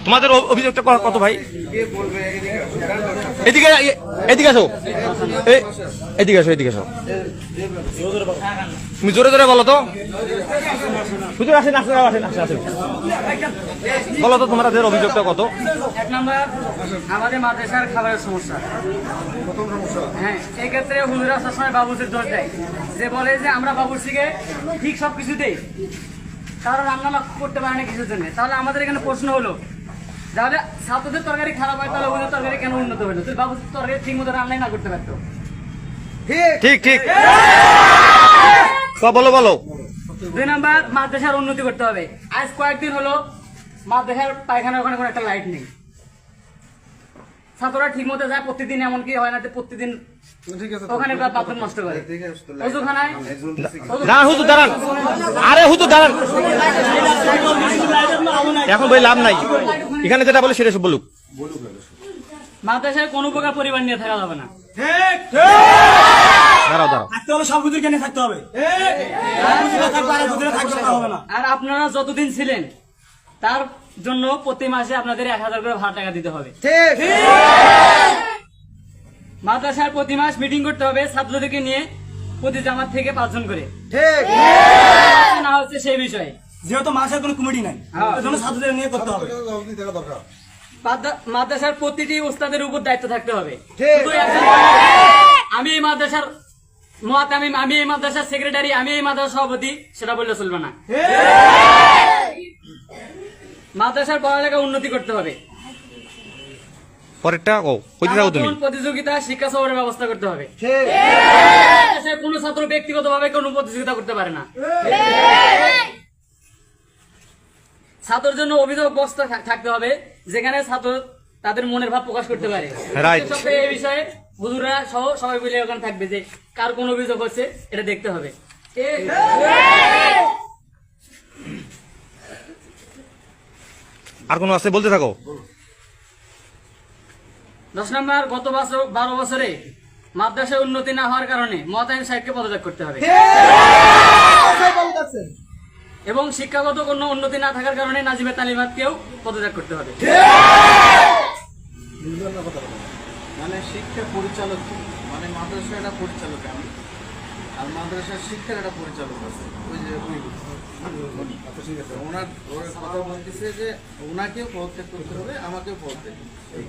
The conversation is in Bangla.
তোমাদের অভিযোগটা কত ভাই? এদিকে এদিকে আসো, এদিকে আসো, এদিকে আসো। তুমি জোরে জোরে বলো তো। হুজুর আসেন, আসেন, আসেন, আসেন, বলো তো তোমাদের অভিযোগটা কত? এক নম্বর আমাদের মাদ্রাসার খাবারের সমস্যা। হ্যাঁ, এই ক্ষেত্রে হুজুরা সবসময় বাবুর্চির দোষ দেয়, যে বলে যে আমরা বাবুর্চিকে ঠিক সব কিছু দেই, তারা রান্না করতে পারে না কিছুর জন্য। তাহলে আমাদের এখানে প্রশ্ন হলো, তাহলে ছাত্রদের তরকারি খারাপ হয়, তাহলে ওদের তরকারি কেন উন্নত হলো? তুই বাবুর্চির তরকারি ঠিক মতো রান্নাই না করতে পারতো। ঠিক ঠিক, বলো বলো। 2 নাম্বার মাদ্রাসার উন্নতি করতে হবে। আজ কয়েকদিন হলো মাদ্রাসার পায়খানার ওখানে কোনো একটা লাইট নেই, ছাত্ররা ঠিক মতো যায় প্রতিদিন, এমনকি হয় না যে প্রতিদিন ওখানে বাথরুম নষ্ট করে। অজুখানায় দাঁড়ান হুজুর, দাঁড়ান, আরে হুজুর দাঁড়ান, এখন ভাই লাভ নাই, এখানে যেটা বলে সেটা সব বলুক। মাদ্রাসায় কোনো প্রকার পরিবার নিয়ে থাকা যাবে না। দাঁড়াও দাঁড়াও, সব হুজুরকে নিয়ে থাকতে হবে। আর আপনারা যতদিন ছিলেন তার জন্য প্রতি মাসে আপনাদের 1000 করে ভাড়া টাকা দিতে হবে। মাদ্রাসার প্রতি মাস মিটিং করতে হবে ছাত্রদেরকে নিয়ে, প্রতি জামাত থেকে 5 জন করে, না হচ্ছে সেই বিষয়ে। যেহেতু মাসের কোনো কমিটি নাই, ওই জন্য ছাত্রদের নিয়ে করতে হবে। মাদ্রাসার প্রতিটি উস্তাদের উপর দায়িত্ব থাকতে হবে। শুধু একজন আমি এই মাদ্রাসার মুআতামিম, আমি এই মাদ্রাসার সেক্রেটারি, আমি এই মাদ্রাসার সভাপতি, সেটা বললে চলবে না। মাদ্রাসার পড়ালেখা উন্নতি করতে হবে। পরেরটা কইতে যাও তুমি। প্রতিযোগিতা শিক্ষা সফরের ব্যবস্থা করতে হবে। কোনো ছাত্র ব্যক্তিগতভাবে কোনো প্রতিযোগিতা করতে পারে না। ছাত্রের জন্য অভিযোগ বক্স থাকতে হবে, যেখানে ছাত্র তাদের মনের ভাব প্রকাশ করতে পারে। এই বিষয়ে হুজুররা সহ সবাই মিলে ওখানে থাকবে, যে কার কোন অভিযোগ হচ্ছে এটা দেখতে হবে। আর কোনো আছে বলতে থাকো। 10 নম্বর, গত 12 বছরে মাদ্রাসায় উন্নতি না হওয়ার কারণে মুআতামিম সাহেবকে পদত্যাগ করতে হবে, এবং শিক্ষাগত কোনো উন্নতি না থাকার কারণে নাজিবে তালিমাতকেও পদত্যাগ করতে হবে। মানে শিক্ষা পরিচালক, মানে মাদ্রাসার একটা পরিচালক আমি, আর মাদ্রাসার শিক্ষার একটা পরিচালক আছে, ওই যে ওনার কথা বলতেছে যে ওনাকেও পদত্যাগ করতে হবে, আমাকেও পদত্যাগ করতে হবে।